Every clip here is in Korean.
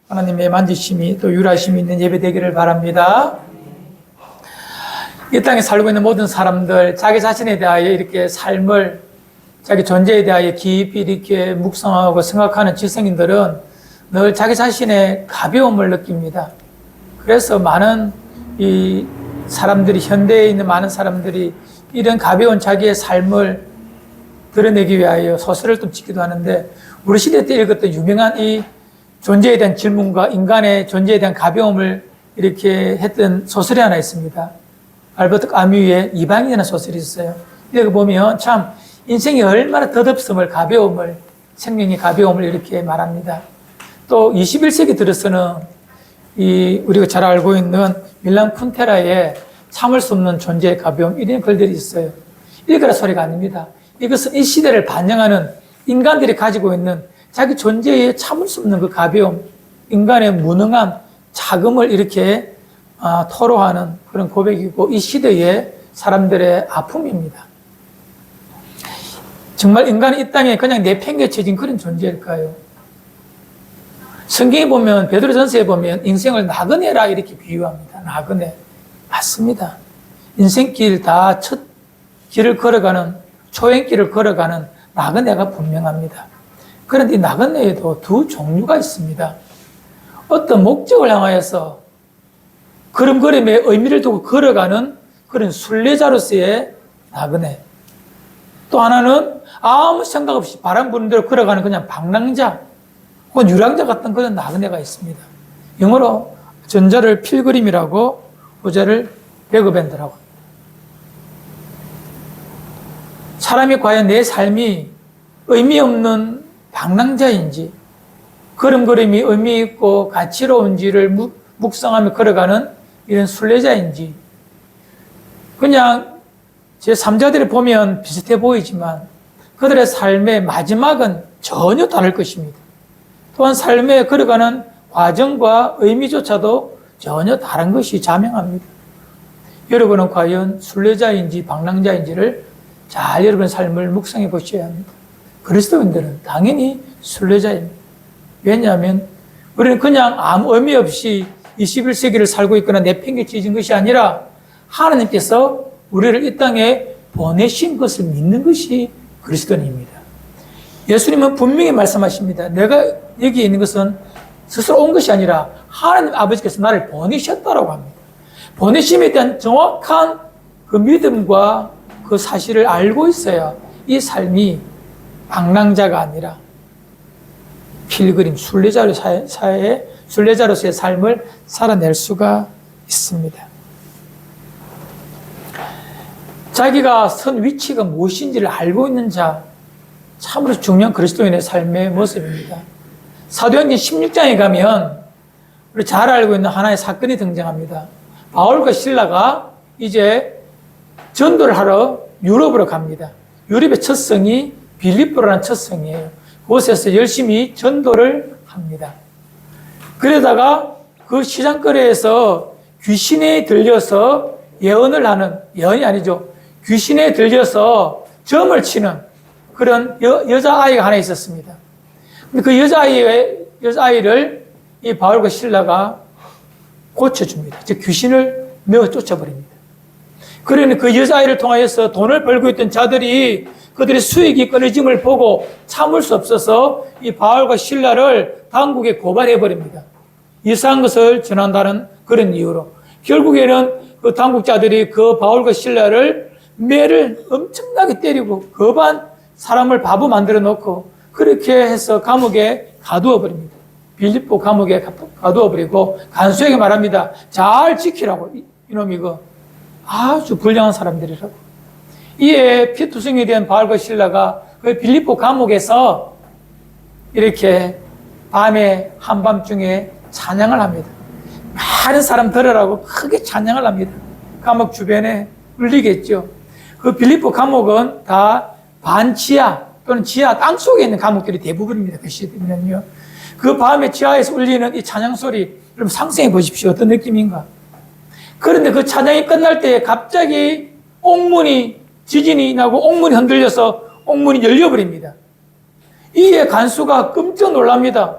하나님의 만지심이 또 유라심이 있는 예배 되기를 바랍니다. 이 땅에 살고 있는 모든 사람들, 자기 자신에 대하여 이렇게 삶을, 자기 존재에 대하여 깊이 이렇게 묵상하고 생각하는 지성인들은 늘 자기 자신의 가벼움을 느낍니다. 그래서 많은 이 사람들이, 현대에 있는 많은 사람들이 이런 가벼운 자기의 삶을 드러내기 위하여 소설을 좀 짓기도 하는데, 우리 시대 때 읽었던 유명한 이 존재에 대한 질문과 인간의 존재에 대한 가벼움을 이렇게 했던 소설이 하나 있습니다. 알버트 까뮈의 이방인이라는 소설이 있어요. 여기 보면 참 인생이 얼마나 덧없음을, 가벼움을, 생명의 가벼움을 이렇게 말합니다. 또 21세기 들어서는 우리가 잘 알고 있는 밀란 쿤테라의 참을 수 없는 존재의 가벼움, 이런 글들이 있어요. 읽으라 소리가 아닙니다. 이것은 이 시대를 반영하는 인간들이 가지고 있는 자기 존재에 참을 수 없는 그 가벼움, 인간의 무능함, 자금을 이렇게 토로하는 그런 고백이고, 이 시대의 사람들의 아픔입니다. 정말 인간은 이 땅에 그냥 내팽개쳐진 그런 존재일까요? 성경에 보면, 베드로전서에 보면 인생을 나그네라 이렇게 비유합니다. 나그네. 맞습니다. 인생길 다 첫 길을 걸어가는, 초행길을 걸어가는 나그네가 분명합니다. 그런데 이 나그네에도 두 종류가 있습니다. 어떤 목적을 향하여서 걸음걸음에 의미를 두고 걸어가는 그런 순례자로서의 나그네. 또 하나는 아무 생각 없이 바람 부는 대로 걸어가는 그냥 방랑자, 혹은 유랑자 같은 그런 나그네가 있습니다. 영어로 전자를 필그림이라고, 후자를 베그밴드라고 합니다. 사람이 과연 내 삶이 의미 없는 방랑자인지, 걸음걸음이 의미 있고 가치로운지를 묵상하며 걸어가는 이런 순례자인지, 그냥 제 3자들을 보면 비슷해 보이지만 그들의 삶의 마지막은 전혀 다를 것입니다. 또한 삶에 걸어가는 과정과 의미조차도 전혀 다른 것이 자명합니다. 여러분은 과연 순례자인지 방랑자인지를 잘 여러분의 삶을 묵상해 보셔야 합니다. 그리스도인들은 당연히 순례자입니다. 왜냐하면 우리는 그냥 아무 의미 없이 21세기를 살고 있거나 내팽개쳐진 것이 아니라 하나님께서 우리를 이 땅에 보내신 것을 믿는 것이 그리스도인입니다. 예수님은 분명히 말씀하십니다. 내가 여기 있는 것은 스스로 온 것이 아니라 하나님 아버지께서 나를 보내셨다라고 합니다. 보내심에 대한 정확한 그 믿음과 그 사실을 알고 있어야 이 삶이 방랑자가 아니라 필그림, 순례자로서의 삶을 살아낼 수가 있습니다. 자기가 선 위치가 무엇인지를 알고 있는 자, 참으로 중요한 그리스도인의 삶의 모습입니다. 사도행전 16장에 가면 우리 잘 알고 있는 하나의 사건이 등장합니다. 바울과 실라가 이제 전도를 하러 유럽으로 갑니다. 유럽의 첫 성이 빌립보라는 첫 성이에요. 그곳에서 열심히 전도를 합니다. 그러다가 그 시장거리에서 귀신에 들려서 예언을 하는, 예언이 아니죠, 귀신에 들려서 점을 치는 그런 여자아이가 하나 있었습니다. 근데 그 여자아이를 이 바울과 실라가 고쳐줍니다. 즉 귀신을 메어 쫓아버립니다. 그러니 그 여자아이를 통하여서 돈을 벌고 있던 자들이 그들의 수익이 끊어짐을 보고 참을 수 없어서 이 바울과 실라를 당국에 고발해버립니다. 이상한 것을 전한다는 그런 이유로. 결국에는 그 당국자들이 그 바울과 실라를 매를 엄청나게 때리고 거반 사람을 바보 만들어 놓고 그렇게 해서 감옥에 가두어 버립니다. 빌립보 감옥에 가두어 버리고 간수에게 말합니다. 잘 지키라고. 이놈 이거 아주 불량한 사람들이라고. 이에 피투성이 된 바울과 실라가 그 빌립보 감옥에서 이렇게 밤에 한밤중에 찬양을 합니다. 많은 사람 들으라고 크게 찬양을 합니다. 감옥 주변에 울리겠죠. 그 빌립보 감옥은 다 반지하 또는 지하 땅속에 있는 감옥들이 대부분입니다. 그 시대면요. 그 밤에 지하에서 울리는 이 찬양 소리, 여러분 상상해 보십시오. 어떤 느낌인가? 그런데 그 찬양이 끝날 때 갑자기 지진이 나고 옥문이 흔들려서 옥문이 열려버립니다. 이에 간수가 끔찍 놀랍니다.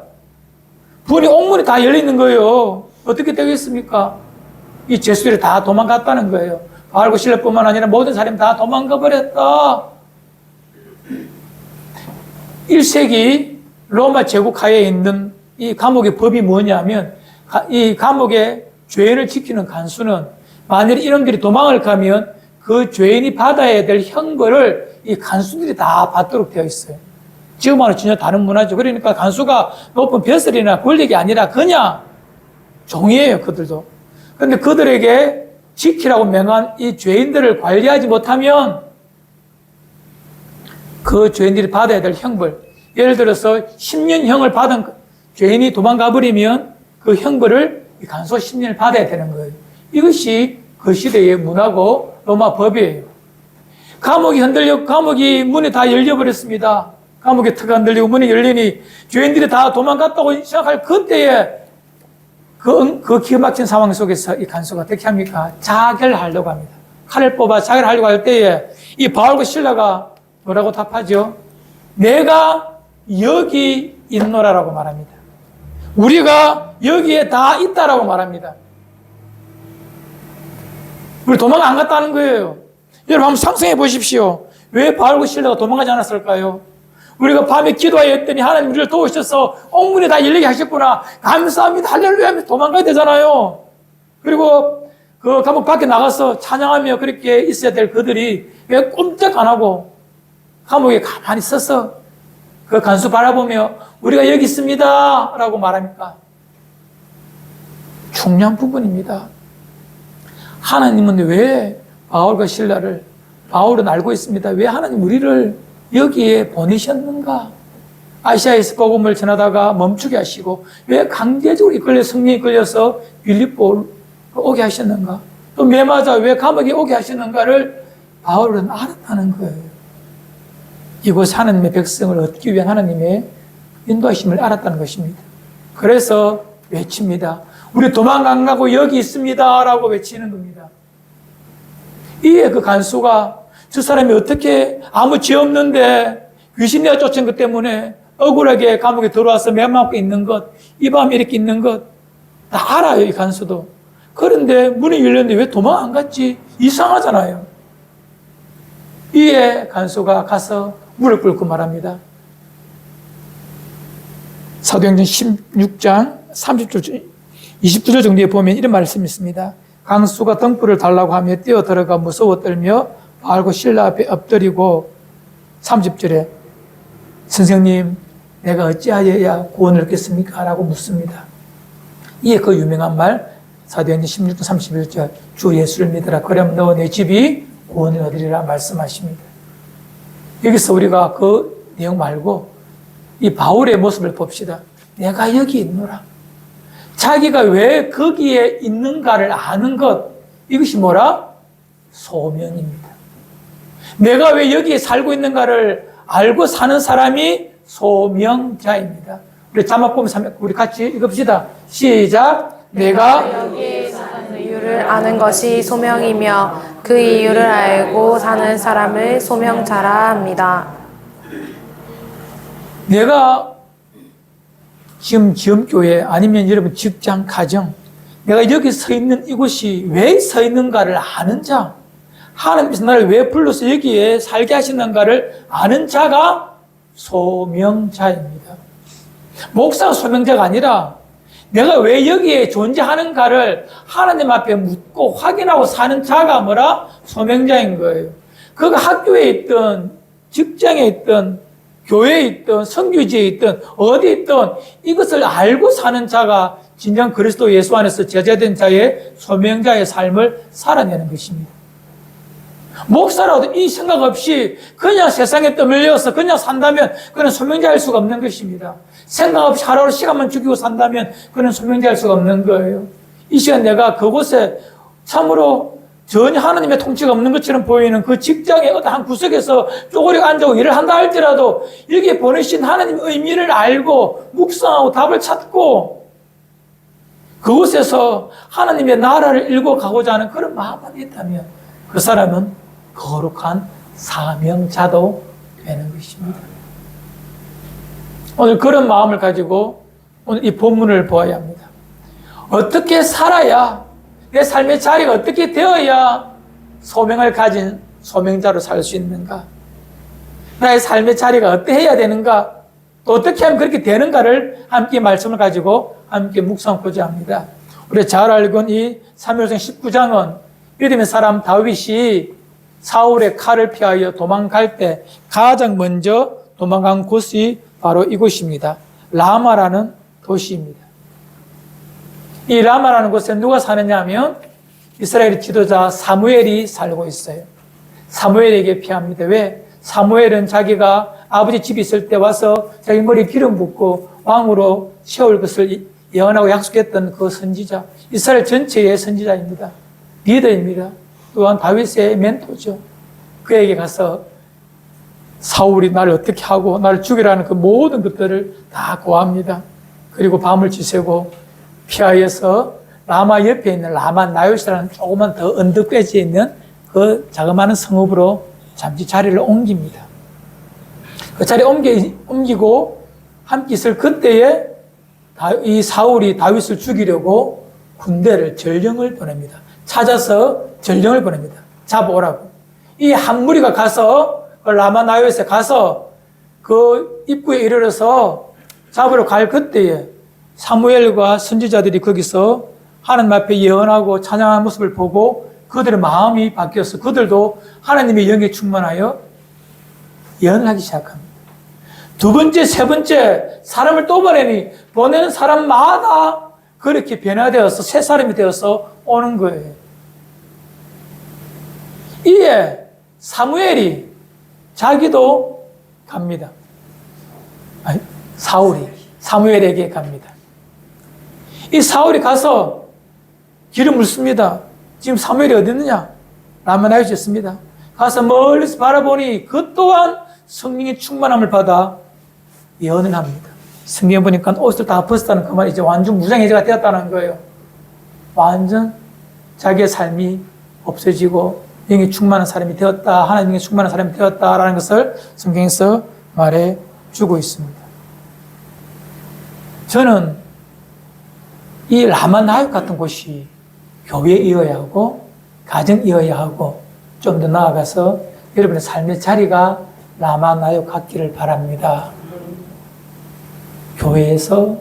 옥문이 다 열려있는 거예요. 어떻게 되겠습니까? 이 죄수들이 다 도망갔다는 거예요. 바울과 실라뿐만 아니라 모든 사람이 다 도망가 버렸다. 1세기 로마 제국 하에 있는 이 감옥의 법이 뭐냐면, 이 감옥의 죄인을 지키는 간수는 만일 이놈들이 도망을 가면 그 죄인이 받아야 될 형벌을 이 간수들이 다 받도록 되어 있어요. 지금하고는 전혀 다른 문화죠. 그러니까 간수가 높은 벼슬이나 권력이 아니라 그냥 종이에요, 그들도. 그런데 그들에게 지키라고 명한 이 죄인들을 관리하지 못하면 그 죄인들이 받아야 될 형벌, 예를 들어서 10년형을 받은 죄인이 도망가 버리면 그 형벌을 이 간수 10년을 받아야 되는 거예요. 이것이 그 시대의 문화고 로마 법이에요. 감옥이 흔들려, 감옥이 문이 다 열려버렸습니다. 감옥의 터가 흔들리고 문이 열리니 죄인들이 다 도망갔다고 생각할 그때에 그 기가 막힌 상황 속에서 이 간수가 어떻게 합니까? 자결하려고 합니다. 칼을 뽑아 자결하려고 할 때에 이 바울과 실라가 뭐라고 답하죠? 내가 여기 있노라라고 말합니다. 우리가 여기에 다 있다라고 말합니다. 우리 도망 안 갔다는 거예요. 여러분 한번 상상해 보십시오. 왜 바울과 실라가 도망가지 않았을까요? 우리가 밤에 기도하였더니 하나님 우리를 도우셔서 옥문이 다 열리게 하셨구나. 감사합니다. 할렐루야 하면서 도망가야 되잖아요. 그리고 그 감옥 밖에 나가서 찬양하며 그렇게 있어야 될 그들이 왜 꼼짝 안 하고 감옥에 가만히 서서 그 간수 바라보며 우리가 여기 있습니다 라고 말합니까? 중요한 부분입니다. 하나님은 왜 바울과 실라를, 바울은 알고 있습니다. 왜 하나님 우리를 여기에 보내셨는가? 아시아에서 복음을 전하다가 멈추게 하시고 왜 강제적으로 이끌려 성령에 이끌려서 빌립보 오게 하셨는가? 또 매마자 왜 감옥에 오게 하셨는가를 바울은 알았다는 거예요. 이곳 하나님의 백성을 얻기 위한 하나님의 인도하심을 알았다는 것입니다. 그래서 외칩니다. 우리 도망 안 가고 여기 있습니다 라고 외치는 겁니다. 이에 그 간수가 저 사람이 어떻게 아무 죄 없는데 귀신 내어 쫓은 것 때문에 억울하게 감옥에 들어와서 매맞고 있는 것, 이 밤에 이렇게 있는 것 다 알아요, 이 간수도. 그런데 문이 열렸는데 왜 도망 안 갔지? 이상하잖아요. 이에 간수가 가서 무릎 꿇고 말합니다. 사도행전 16장 30절, 20절 정도에 보면 이런 말씀이 있습니다. 간수가 등불을 달라고 하며 뛰어들어가 무서워 떨며 바울과 실라 앞에 엎드리고 30절에 선생님 내가 어찌하여야 구원을 얻겠습니까? 라고 묻습니다. 이에 그 유명한 말 사도행전 16장 31절 주 예수를 믿으라 그러면 너 내 집이 구원을 얻으리라 말씀하십니다. 여기서 우리가 그 내용 말고 이 바울의 모습을 봅시다. 내가 여기 있노라. 자기가 왜 거기에 있는가를 아는 것, 이것이 뭐라? 소명입니다. 내가 왜 여기에 살고 있는가를 알고 사는 사람이 소명자입니다. 우리 자막 보면 우리 같이 읽읍시다. 시작. 내가 여기에 사는 이유를 아는 것이 소명이며 그 이유를 알고 사는 사람을 소명자라 합니다. 내가 지금 지음교회 아니면 여러분 직장, 가정, 내가 여기 서 있는 이곳이 왜 서 있는가를 아는 자, 하나님께서 나를 왜 불러서 여기에 살게 하시는가를 아는 자가 소명자입니다. 목사가 소명자가 아니라 내가 왜 여기에 존재하는가를 하나님 앞에 묻고 확인하고 사는 자가 뭐라? 소명자인 거예요. 그가 학교에 있든 직장에 있든 교회에 있든 선교지에 있든 어디에 있든 이것을 알고 사는 자가 진정 그리스도 예수 안에서 제자된 자의 소명자의 삶을 살아내는 것입니다. 목사라도 이 생각 없이 그냥 세상에 떠밀려서 그냥 산다면 그는 소명자일 수가 없는 것입니다. 생각 없이 하루하루 시간만 죽이고 산다면 그는 소명자일 수가 없는 거예요. 이 시간 내가 그곳에 참으로 전혀 하나님의 통치가 없는 것처럼 보이는 그 직장의 어떤 한 구석에서 쪼그리고 앉아고 일을 한다 할지라도 여기에 보내신 하나님의 의미를 알고 묵상하고 답을 찾고 그곳에서 하나님의 나라를 일궈가고자 하는 그런 마음만 있다면 그 사람은 거룩한 사명자도 되는 것입니다. 오늘 그런 마음을 가지고 오늘 이 본문을 보아야 합니다. 어떻게 살아야, 내 삶의 자리가 어떻게 되어야 소명을 가진 소명자로 살 수 있는가? 나의 삶의 자리가 어떠해야 되는가? 또 어떻게 하면 그렇게 되는가를 함께 말씀을 가지고 함께 묵상하고자 합니다. 우리가 잘 알고 있는 이 사무엘상 19장은 이름의 사람 다윗이 사울의 칼을 피하여 도망갈 때 가장 먼저 도망간 곳이 바로 이곳입니다. 라마라는 도시입니다. 이 라마라는 곳에 누가 사느냐 하면 이스라엘의 지도자 사무엘이 살고 있어요. 사무엘에게 피합니다. 왜? 사무엘은 자기가 아버지 집에 있을 때 와서 자기 머리에 기름 붓고 왕으로 세울 것을 예언하고 약속했던 그 선지자, 이스라엘 전체의 선지자입니다. 리더입니다. 또한 다윗의 멘토죠. 그에게 가서 사울이 나를 어떻게 하고 나를 죽이라는 그 모든 것들을 다 고합니다. 그리고 밤을 지새고 피하여서 라마 옆에 있는 라마 나요시라는 조그만 더 언덕배지에 있는 그 자그마한 성읍으로 잠시 자리를 옮깁니다. 그 자리에 옮기고 함께 있을 그때에 이 사울이 다윗을 죽이려고 군대를 전령을 보냅니다. 찾아서 전령을 보냅니다. 잡아오라고. 이 한 무리가 가서 라마 나요시에 가서 그 입구에 이르러서 잡으러 갈 그때에 사무엘과 선지자들이 거기서 하나님 앞에 예언하고 찬양하는 모습을 보고 그들의 마음이 바뀌어서 그들도 하나님의 영에 충만하여 예언을 하기 시작합니다. 두 번째, 세 번째 사람을 또 보내는 사람마다 그렇게 변화되어서 새 사람이 되어서 오는 거예요. 이에 사무엘이 자기도 갑니다. 아니, 사울이 사무엘에게 갑니다. 이 사울이 가서 길을 묻습니다. 지금 사무엘이 어디 있느냐? 라마 나요시에 있습니다. 가서 멀리서 바라보니 그 또한 성령의 충만함을 받아 예언을 합니다. 성경에 보니까 옷을 다 벗었다는 그 말이 이제 완전 무장해제가 되었다는 거예요. 완전 자기의 삶이 없어지고 영이 충만한 사람이 되었다, 하나님의 충만한 사람이 되었다라는 것을 성경에서 말해 주고 있습니다. 저는 이 라마나요 같은 곳이 교회이어야 하고 가정이어야 하고 좀 더 나아가서 여러분의 삶의 자리가 라마나요 같기를 바랍니다. 교회에서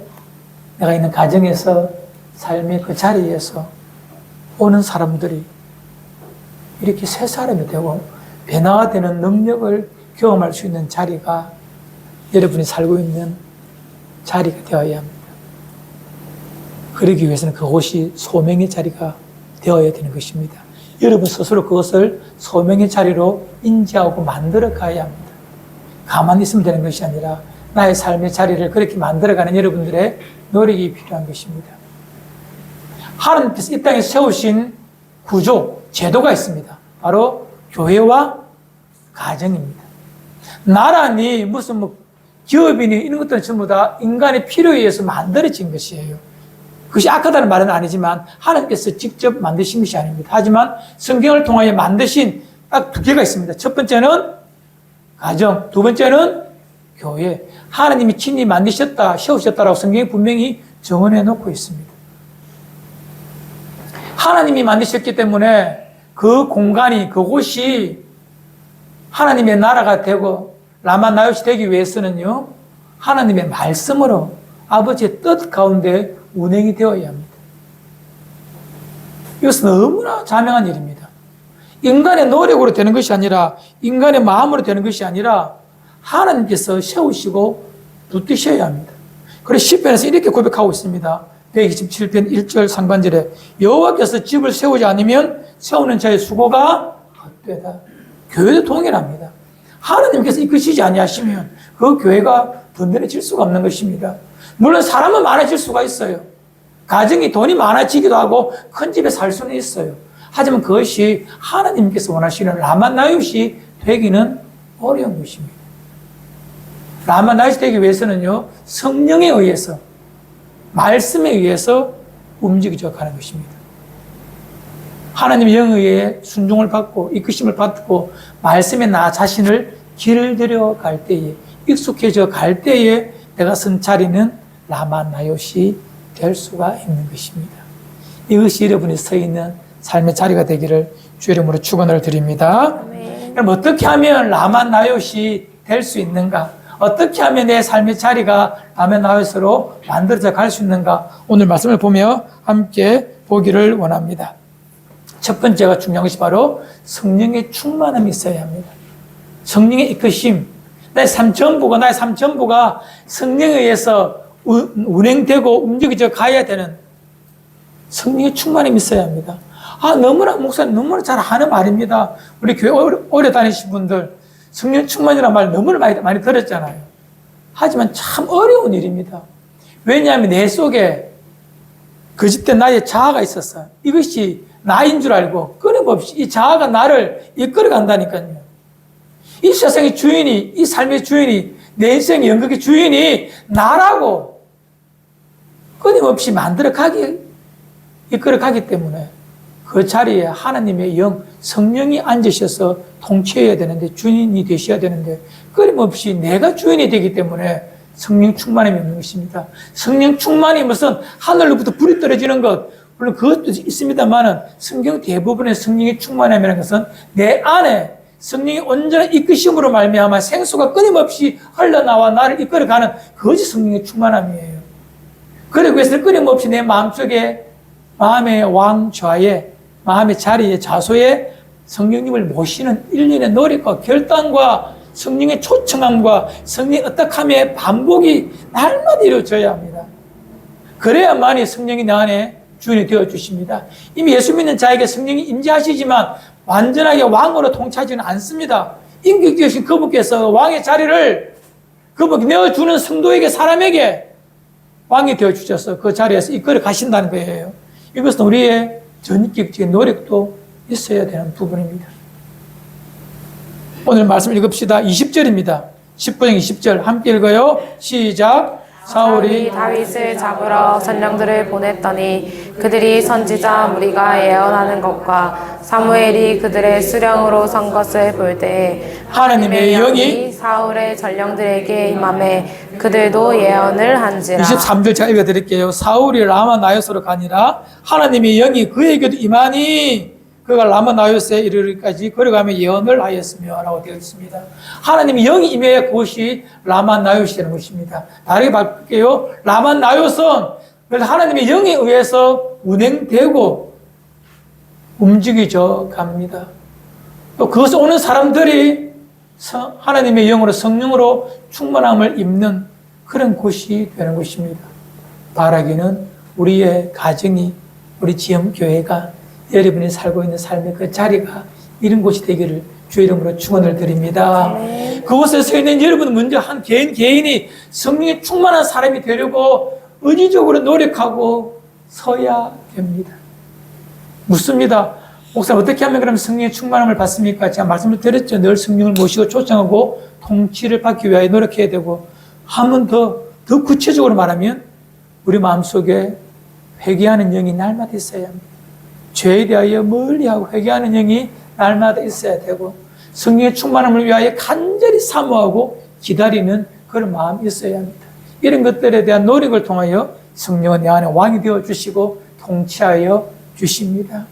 내가 있는 가정에서 삶의 그 자리에서 오는 사람들이 이렇게 새 사람이 되고 변화가 되는 능력을 경험할 수 있는 자리가 여러분이 살고 있는 자리가 되어야 합니다. 그러기 위해서는 그곳이 소명의 자리가 되어야 되는 것입니다. 여러분 스스로 그것을 소명의 자리로 인지하고 만들어 가야 합니다. 가만히 있으면 되는 것이 아니라 나의 삶의 자리를 그렇게 만들어가는 여러분들의 노력이 필요한 것입니다. 하나님께서 이 땅에 세우신 구조, 제도가 있습니다. 바로 교회와 가정입니다. 나라니 무슨 기업이니 이런 것들은 전부 다 인간의 필요에 의해서 만들어진 것이에요. 그것이 악하다는 말은 아니지만 하나님께서 직접 만드신 것이 아닙니다. 하지만 성경을 통하여 만드신 딱 두 개가 있습니다. 첫 번째는 가정, 두 번째는 교회. 하나님이 친히 만드셨다, 세우셨다라고 성경이 분명히 정언해 놓고 있습니다. 하나님이 만드셨기 때문에 그 공간이, 그곳이 하나님의 나라가 되고 라마나요시 되기 위해서는요, 하나님의 말씀으로 아버지의 뜻 가운데 운행이 되어야 합니다. 이것은 너무나 자명한 일입니다. 인간의 노력으로 되는 것이 아니라, 인간의 마음으로 되는 것이 아니라 하나님께서 세우시고 붙드셔야 합니다. 그래서 시편에서 이렇게 고백하고 있습니다. 127편 1절 상반절에 여호와께서 집을 세우지 않으면 세우는 자의 수고가 헛되다. 교회도 동일합니다. 하나님께서 이끄시지 아니하시면 그 교회가 든든해질 수가 없는 것입니다. 물론 사람은 많아질 수가 있어요. 가정이 돈이 많아지기도 하고 큰 집에 살 수는 있어요. 하지만 그것이 하나님께서 원하시는 라마나요시 되기는 어려운 것입니다. 라마나요시 되기 위해서는요, 성령에 의해서, 말씀에 의해서 움직여져 가는 것입니다. 하나님의 영의 순종을 받고 이끄심을 받고 말씀에 나 자신을 길들여 갈 때에, 익숙해져 갈 때에 내가 선 자리는 라마나요시 될 수가 있는 것입니다. 이것이 여러분이 서 있는 삶의 자리가 되기를 주 이름으로 축원을 드립니다. 그럼 어떻게 하면 라마나요시 될 수 있는가? 어떻게 하면 내 삶의 자리가 라마나요시로 만들어져 갈 수 있는가? 오늘 말씀을 보며 함께 보기를 원합니다. 첫 번째가 중요한 것이 바로 성령의 충만함이 있어야 합니다. 성령의 이끄심, 나의 삶 전부가 성령에 의해서 운행되고 움직여져 가야 되는 성령의 충만함이 있어야 합니다. 너무나 목사님 너무나 잘 하는 말입니다. 우리 교회 오래 다니신 분들 성령 충만이라는 말 너무나 많이 들었잖아요. 하지만 참 어려운 일입니다. 왜냐하면 내 속에 거짓된 나의 자아가 있었어. 이것이 나인 줄 알고 끊임없이 이 자아가 나를 이끌어 간다니까요. 이 세상의 주인이, 이 삶의 주인이, 내 인생의 연극의 주인이 나라고 끊임없이 이끌어 가기 때문에 그 자리에 하나님의 영, 성령이 앉으셔서 통치해야 되는데, 주인이 되셔야 되는데, 끊임없이 내가 주인이 되기 때문에 성령 충만함이 없는 것입니다. 성령 충만이 무슨 하늘로부터 불이 떨어지는 것, 물론 그것도 있습니다만은 성경 대부분의 성령의 충만함이라는 것은 내 안에 성령이 온전한 이끄심으로 말미암아 생수가 끊임없이 흘러나와 나를 이끌어가는 그것이 성령의 충만함이에요. 그러기 위해서 끊임없이 내 마음속에 마음의 왕좌에 마음의 자리에 좌소에 성령님을 모시는 일련의 노력과 결단과 성령의 초청함과 성령의 어떡함의 반복이 날마다 이루어져야 합니다. 그래야만이 성령이 내 안에 주인이 되어주십니다. 이미 예수 믿는 자에게 성령이 임재하시지만 완전하게 왕으로 통치하지는 않습니다. 인격되신 그분께서 왕의 자리를 그분께 내어주는 성도에게, 사람에게 왕이 되어주셔서 그 자리에서 이끌어 가신다는 거예요. 이것은 우리의 전격적인 노력도 있어야 되는 부분입니다. 오늘 말씀 읽읍시다. 20절입니다. 10분 20절 함께 읽어요. 시작. 사울이 다윗을 잡으러 전령들을 보냈더니 그들이 선지자 무리가 예언하는 것과 사무엘이 그들의 수령으로 선 것을 볼 때 하나님의 영이 사울의 전령들에게 임함에 그들도 예언을 한지라. 23절 제가 읽어드릴게요. 사울이 라마나요스로 가니라 하나님의 영이 그에게도 임하니 그가 라마나요스에 이르기까지 걸어가며 예언을 하였으며 라고 되어 있습니다. 하나님의 영이 임해야 그것이 라마나요스이 되는 것입니다. 다르게 바꿀게요. 라마나요스는 하나님의 영에 의해서 운행되고 움직여져 갑니다. 또 그것을 오는 사람들이 하나님의 영으로 성령으로 충만함을 입는 그런 곳이 되는 것입니다. 바라기는 우리의 가정이, 우리 지역교회가 여러분이 살고 있는 삶의 그 자리가 이런 곳이 되기를 주 이름으로 축원을 드립니다. 네. 그곳에 서 있는 여러분 먼저 한 개인이 성령에 충만한 사람이 되려고 의지적으로 노력하고 서야 됩니다. 묻습니다. 목사님 어떻게 하면 그럼 성령의 충만함을 받습니까? 제가 말씀을 드렸죠. 늘 성령을 모시고 초청하고 통치를 받기 위하여 노력해야 되고, 한 번 더 구체적으로 말하면 우리 마음속에 회개하는 영이 날마다 있어야 합니다. 죄에 대하여 멀리하고 회개하는 영이 날마다 있어야 되고, 성령의 충만함을 위하여 간절히 사모하고 기다리는 그런 마음이 있어야 합니다. 이런 것들에 대한 노력을 통하여 성령은 내 안에 왕이 되어주시고 통치하여 주십니다.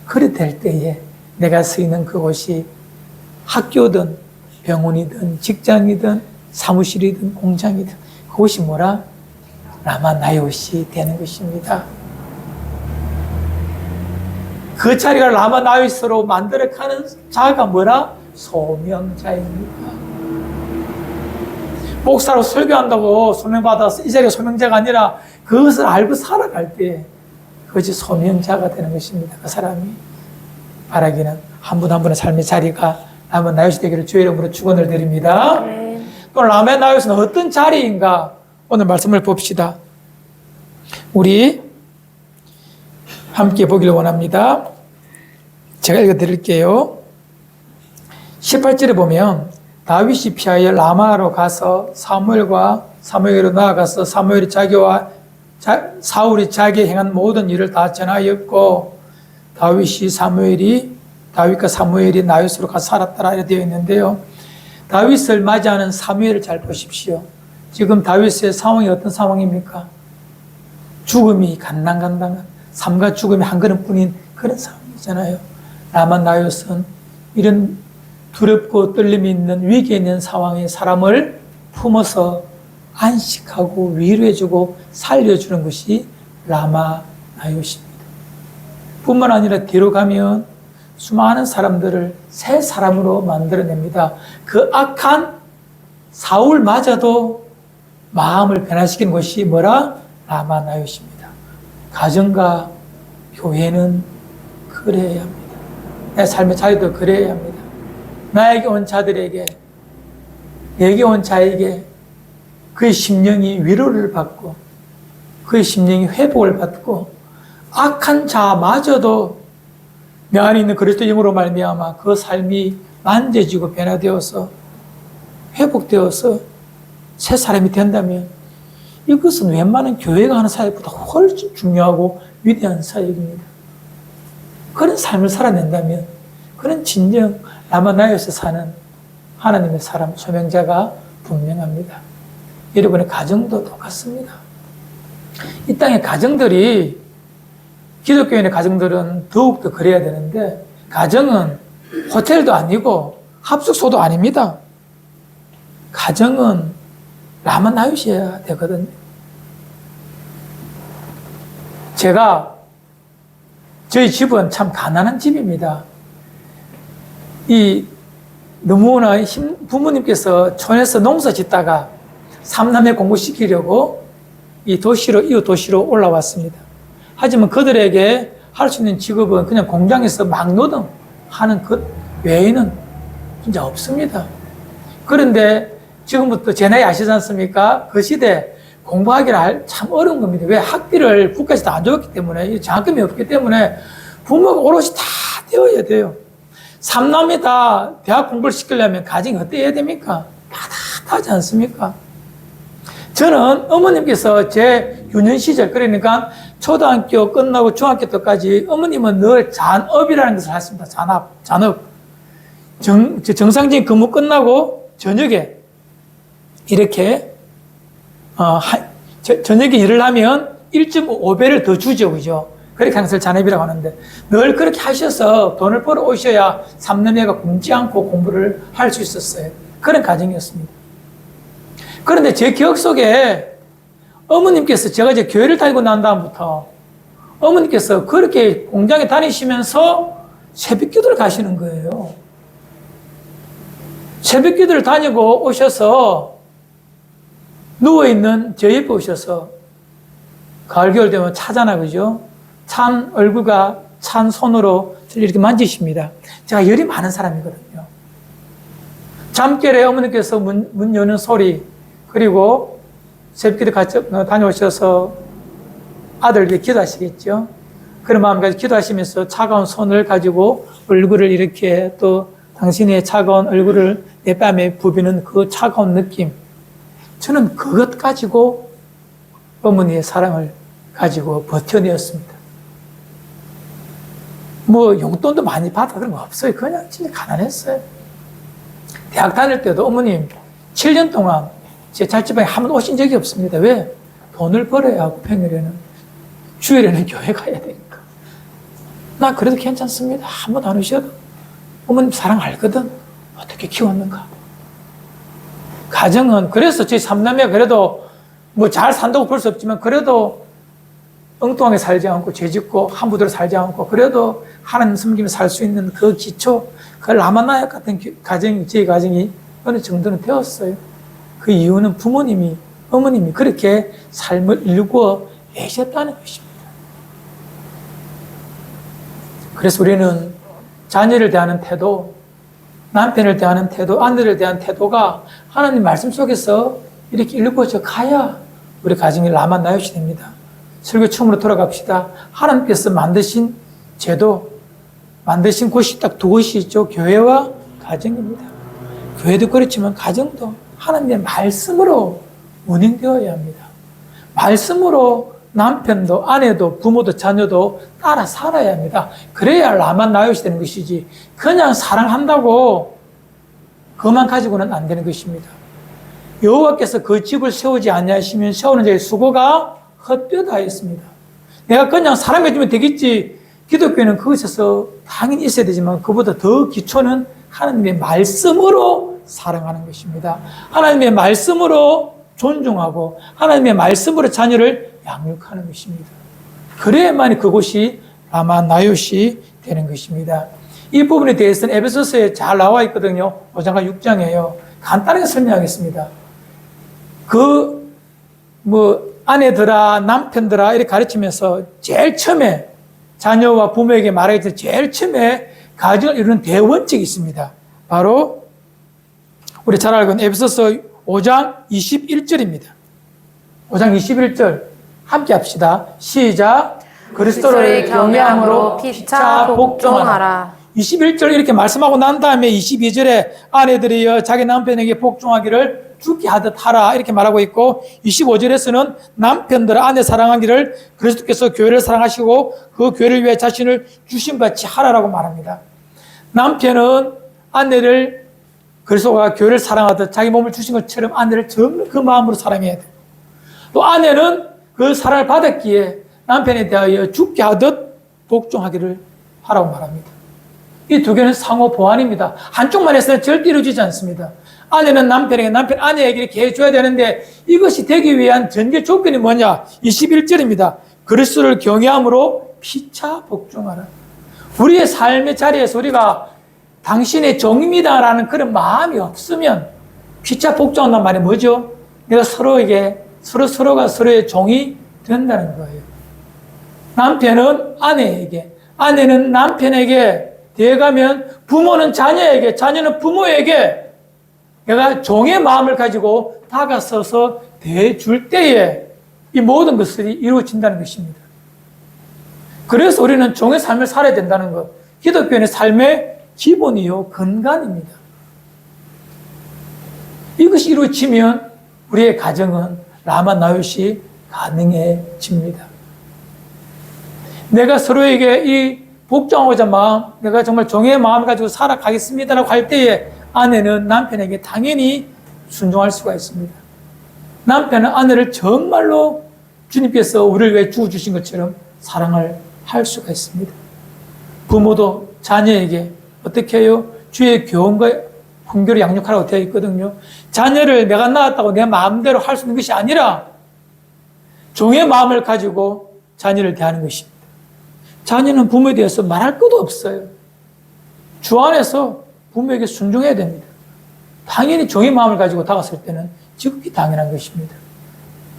그래 될 때에 내가 서 있는 그곳이 학교든 병원이든 직장이든 사무실이든 공장이든 그곳이 뭐라? 라마나요시 되는 것입니다. 그 자리가 라마나요시로 만들어가는 자가 뭐라? 소명자입니다. 목사로 설교한다고 소명받아서 이 자리가 소명자가 아니라 그것을 알고 살아갈 때 그것이 소명자가 되는 것입니다. 그 사람이 바라기는 한 분 한 분의 삶의 자리가 라마나요시 되기를 주의 이름으로 축원을 드립니다. 네. 또 라마나요시는 어떤 자리인가? 오늘 말씀을 봅시다. 우리 함께 보기를 원합니다. 제가 읽어드릴게요. 18절에 보면 다윗이 피하여 라마로 가서 사무엘로 나아가서 사무엘이 사울이 자기에 행한 모든 일을 다 전하였고 다윗과 사무엘이 나요스로 가서 살았더라 이렇게 되어 있는데요. 다윗을 맞이하는 사무엘을 잘 보십시오. 지금 다윗의 상황이 어떤 상황입니까? 죽음이 간당간당한 삶과 죽음이 한 걸음뿐인 그런 상황이잖아요. 라마 나요스는 이런 두렵고 떨림이 있는 위기에 있는 상황에 사람을 품어서 안식하고 위로해주고 살려주는 것이 라마 나요시입니다. 뿐만 아니라 뒤로 가면 수많은 사람들을 새 사람으로 만들어냅니다. 그 악한 사울마저도 마음을 변화시키는 것이 뭐라? 라마 나요시입니다. 가정과 교회는 그래야 합니다. 내 삶의 자유도 그래야 합니다. 나에게 온 자들에게, 내게 온 자에게 그의 심령이 위로를 받고 그의 심령이 회복을 받고 악한 자마저도 내 안에 있는 그리스도 영으로 말미암아 그 삶이 만져지고 변화되어서 회복되어서 새 사람이 된다면 이것은 웬만한 교회가 하는 사역보다 훨씬 중요하고 위대한 사역입니다. 그런 삶을 살아낸다면 그런 진정 라마나요에서 사는 하나님의 사람, 소명자가 분명합니다. 여러분의 가정도 똑같습니다. 이 땅의 가정들이, 기독교인의 가정들은 더욱더 그래야 되는데, 가정은 호텔도 아니고 합숙소도 아닙니다. 가정은 라마나요시여야 되거든요. 저희 집은 참 가난한 집입니다. 너무나 부모님께서 촌에서 농사 짓다가 삼남매 공부시키려고 이웃 도시로 올라왔습니다. 하지만 그들에게 할 수 있는 직업은 그냥 공장에서 막노동 하는 것 외에는 진짜 없습니다. 그런데 지금부터 제 나이 아시지 않습니까? 그 시대 공부하기가 참 어려운 겁니다. 왜? 학비를 국가에서 다 안 줬기 때문에, 장학금이 없기 때문에 부모가 오롯이 다 되어야 돼요. 삼남매 다 대학 공부를 시키려면 가정이 어때야 됩니까? 바닥하지 않습니까? 저는 어머님께서 제 유년 시절, 그러니까 초등학교 끝나고 중학교 때까지 어머님은 늘 잔업이라는 것을 하셨습니다. 잔업. 정상적인 근무 끝나고 저녁에 이렇게, 저녁에 일을 하면 1.5배를 더 주죠. 그죠? 그렇게 하는 것을 잔업이라고 하는데, 늘 그렇게 하셔서 돈을 벌어 오셔야 삼남매가 굶지 않고 공부를 할 수 있었어요. 그런 가정이었습니다. 그런데 제 기억 속에 어머님께서, 제가 이제 교회를 다니고 난 다음부터 어머님께서 그렇게 공장에 다니시면서 새벽 기도를 가시는 거예요. 새벽 기도를 다니고 오셔서 누워있는 제 옆에 오셔서, 가을, 겨울 되면 차잖아, 그죠? 찬 얼굴과 찬 손으로 저를 이렇게 만지십니다. 제가 열이 많은 사람이거든요. 잠결에 어머니께서 문 여는 소리, 그리고 새벽기도 같이 다녀오셔서 아들에게 기도하시겠죠. 그런 마음까지 기도하시면서 차가운 손을 가지고 얼굴을 이렇게, 또 당신의 차가운 얼굴을 내 뺨에 부비는 그 차가운 느낌, 저는 그것 가지고 어머니의 사랑을 가지고 버텨내었습니다. 뭐 용돈도 많이 받아 그런 거 없어요. 그냥 진짜 가난했어요. 대학 다닐 때도 어머님 7년 동안 제 자취방에 한 번 오신 적이 없습니다. 왜? 돈을 벌어야 하고 평일에는, 주일에는 교회 가야 되니까. 나 그래도 괜찮습니다. 한 번 안 오셔도 어머님 사랑 알거든. 어떻게 키웠는가. 가정은, 그래서 저희 삼남매가 그래도 뭐 잘 산다고 볼 수 없지만 그래도 엉뚱하게 살지 않고, 죄짓고 함부로 살지 않고, 그래도 하나님 섬기며 살 수 있는 그 기초, 그 라마나야 같은 가정이, 제 가정이 어느 정도는 되었어요. 그 이유는 부모님이, 어머님이 그렇게 삶을 일구어 내셨다는 것입니다. 그래서 우리는 자녀를 대하는 태도, 남편을 대하는 태도, 아내를 대하는 태도가 하나님 말씀 속에서 이렇게 일구어져 가야 우리 가정이 라마나요시 됩니다. 설교 처음으로 돌아갑시다. 하나님께서 만드신 제도, 만드신 곳이 딱 두 곳이 있죠. 교회와 가정입니다. 교회도 그렇지만 가정도 하나님의 말씀으로 운행되어야 합니다. 말씀으로 남편도 아내도 부모도 자녀도 따라 살아야 합니다. 그래야 라마나요시 되는 것이지, 그냥 사랑한다고 그것만 가지고는 안 되는 것입니다. 여호와께서 그 집을 세우지 아니하시면 세우는 자의 수고가 헛되다였습니다. 내가 그냥 사랑해주면 되겠지. 기독교는 그것에서 당연히 있어야 되지만 그보다 더 기초는 하나님의 말씀으로 사랑하는 것입니다. 하나님의 말씀으로 존중하고 하나님의 말씀으로 자녀를 양육하는 것입니다. 그래야만 그곳이 라마 나요시 되는 것입니다. 이 부분에 대해서는 에베소서에 잘 나와 있거든요. 5장과 6장이에요. 간단하게 설명하겠습니다. 아내들아, 남편들아, 이렇게 가르치면서 제일 처음에 자녀와 부모에게 말하기 제일 처음에 가정을 이루는 대원칙이 있습니다. 바로 우리 잘 알고 있는 에베소서 5장 21절입니다. 5장 21절 함께 합시다. 시작. 그리스도를 경외함으로 피차 복종하라. 21절 이렇게 말씀하고 난 다음에 22절에 아내들이여 자기 남편에게 복종하기를 죽게 하듯 하라 이렇게 말하고 있고 25절에서는 남편들 아내 사랑하기를 그리스도께서 교회를 사랑하시고 그 교회를 위해 자신을 주심같이 하라라고 말합니다. 남편은 아내를 그리스도가 교회를 사랑하듯 자기 몸을 주신 것처럼 아내를 정말 그 마음으로 사랑해야 돼요. 또 아내는 그 사랑을 받았기에 남편에 대하여 죽게 하듯 복종하기를 하라고 말합니다. 이 두 개는 상호 보완입니다. 한쪽만 해서는 절대 이루어지지 않습니다. 아내는 남편에게, 남편 아내에게 이렇게 해줘야 되는데 이것이 되기 위한 전제 조건이 뭐냐? 21절입니다. 그리스도를 경외함으로 피차 복종하라. 우리의 삶의 자리에서 우리가 당신의 종입니다라는 그런 마음이 없으면 피차 복종한다는 말이 뭐죠? 내가 서로가 서로의 종이 된다는 거예요. 남편은 아내에게, 아내는 남편에게 대가면 부모는 자녀에게, 자녀는 부모에게 내가 종의 마음을 가지고 다가서서 대줄 때에 이 모든 것들이 이루어진다는 것입니다. 그래서 우리는 종의 삶을 살아야 된다는 것. 기독교는 삶의 기본이요, 근간입니다. 이것이 이루어지면 우리의 가정은 라마 나요시 가능해집니다. 내가 서로에게 이 복종하고자 마음, 내가 정말 종의 마음을 가지고 살아가겠습니다라고 할 때에 아내는 남편에게 당연히 순종할 수가 있습니다. 남편은 아내를 정말로 주님께서 우리를 위해 주어주신 것처럼 사랑을 할 수가 있습니다. 부모도 자녀에게 어떻게 해요? 주의 교훈과 훈계를 양육하라고 되어 있거든요. 자녀를 내가 낳았다고 내 마음대로 할 수 있는 것이 아니라 종의 마음을 가지고 자녀를 대하는 것입니다. 자녀는 부모에 대해서 말할 것도 없어요. 주 안에서 부모에게 순종해야 됩니다. 당연히 종의 마음을 가지고 다가설 때는 지극히 당연한 것입니다.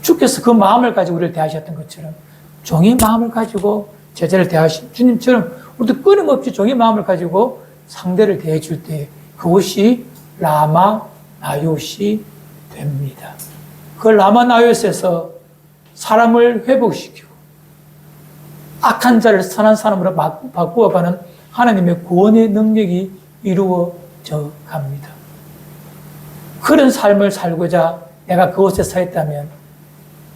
주께서 그 마음을 가지고 우리를 대하셨던 것처럼 종의 마음을 가지고 제자를 대하신 주님처럼 우리도 끊임없이 종의 마음을 가지고 상대를 대해줄 때 그것이 라마 나요시 됩니다. 그 라마 나요시에서 사람을 회복시키고 악한 자를 선한 사람으로 바꾸어가는 하나님의 구원의 능력이 이루어져 갑니다. 그런 삶을 살고자 내가 그곳에 서 있다면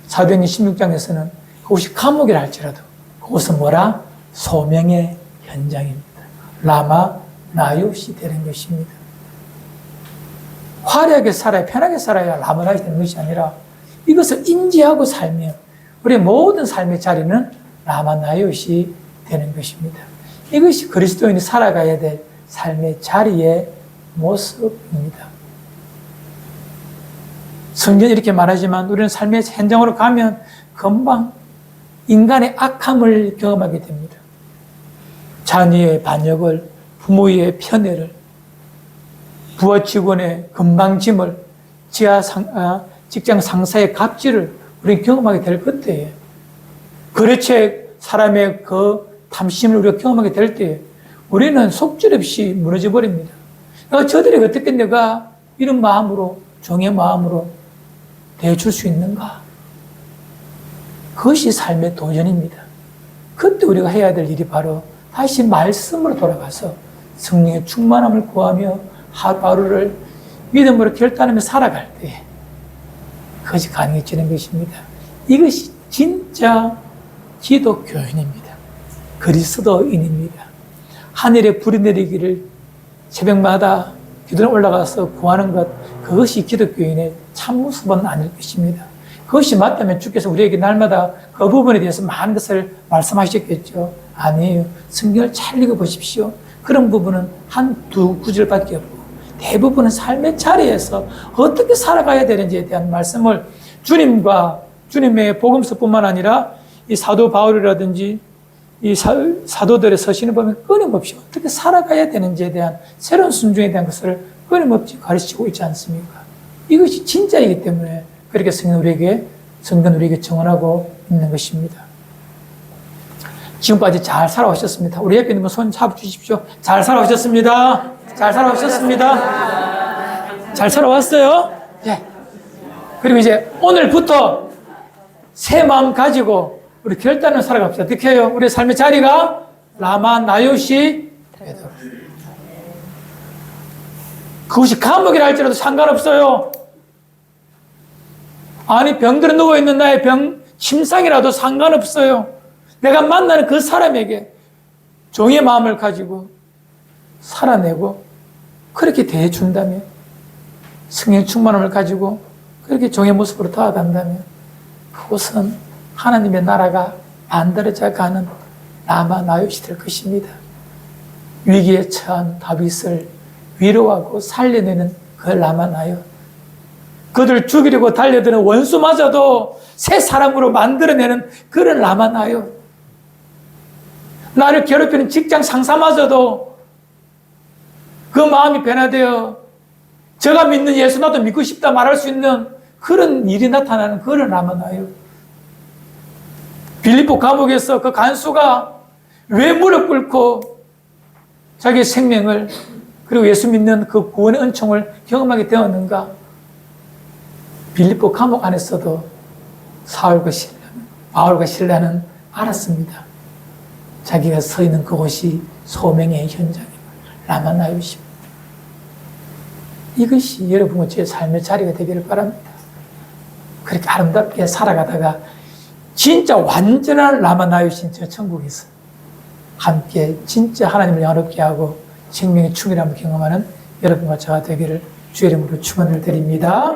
사도행전 16장에서는 그곳이 감옥이라 할지라도 그곳은 뭐라? 소명의 현장입니다. 라마 나요시 되는 것입니다. 화려하게 살아야, 편하게 살아야 라마 나요시 되는 것이 아니라 이것을 인지하고 살면 우리의 모든 삶의 자리는 라마 나요시 되는 것입니다. 이것이 그리스도인이 살아가야 될 삶의 자리의 모습입니다. 성경이 이렇게 말하지만 우리는 삶의 현장으로 가면 금방 인간의 악함을 경험하게 됩니다. 자녀의 반역을, 부모의 편애를, 부하 직원의 건방짐을, 직장 상사의 갑질을 우리는 경험하게 될 것이에요. 거래처의 사람의 그 탐심을 우리가 경험하게 될 때 우리는 속절없이 무너져 버립니다. 저들이 어떻게 내가 이런 마음으로, 종의 마음으로 대해줄 수 있는가? 그것이 삶의 도전입니다. 그때 우리가 해야 될 일이 바로 다시 말씀으로 돌아가서 성령의 충만함을 구하며 하루하루를 믿음으로 결단하며 살아갈 때 그것이 가능해지는 것입니다. 이것이 진짜 기독교인입니다. 그리스도인입니다. 하늘에 불이 내리기를 새벽마다 기도에 올라가서 구하는 것, 그것이 기독교인의 참모습은 아닐 것입니다. 그것이 맞다면 주께서 우리에게 날마다 그 부분에 대해서 많은 것을 말씀하셨겠죠. 아니에요. 성경을 잘 읽어보십시오. 그런 부분은 한두 구절밖에 없고 대부분은 삶의 자리에서 어떻게 살아가야 되는지에 대한 말씀을 주님의 복음서뿐만 아니라 이 사도 바울이라든지 이 사도들의 서신을 보면 끊임없이 어떻게 살아가야 되는지에 대한 새로운 순종에 대한 것을 끊임없이 가르치고 있지 않습니까? 이것이 진짜이기 때문에 그렇게 성경은 우리에게 증언하고 있는 것입니다. 지금까지 잘 살아오셨습니다. 우리 옆에 있는 분 손 잡아주십시오. 잘 살아오셨습니다. 잘 살아오셨습니다. 잘 살아왔어요? 예. 그리고 이제 오늘부터 새 마음 가지고 우리 결단을 살아갑시다. 어떻게 해요? 우리의 삶의 자리가 라마 나요시 되도록. 그것이 감옥이라 할지라도 상관없어요. 아니 병들어 누워있는 나의 침상이라도 상관없어요. 내가 만나는 그 사람에게 종의 마음을 가지고 살아내고 그렇게 대해준다면, 성령 충만함을 가지고 그렇게 종의 모습으로 다가간다면 그것은 하나님의 나라가 만들어져 가는 라마 나요시 될 것입니다. 위기에 처한 다윗을 위로하고 살려내는 그 라마 나요. 그들을 죽이려고 달려드는 원수마저도 새 사람으로 만들어내는 그런 라마 나요. 나를 괴롭히는 직장 상사마저도 그 마음이 변화되어 제가 믿는 예수 나도 믿고 싶다 말할 수 있는 그런 일이 나타나는 그런 라마 나요. 빌립보 감옥에서 그 간수가 왜 무릎 꿇고 자기의 생명을 그리고 예수 믿는 그 구원의 은총을 경험하게 되었는가? 빌립보 감옥 안에서도 바울과 실라는 알았습니다. 자기가 서 있는 그곳이 소명의 현장이고 라마 나요시입니다. 이것이 여러분과 제 삶의 자리가 되기를 바랍니다. 그렇게 아름답게 살아가다가 진짜 완전한 라마 나요신 저 천국에서 함께 진짜 하나님을 영화롭게 하고 생명의 충만함을 경험하는 여러분과 저와 되기를 주의 이름으로 축원을 드립니다.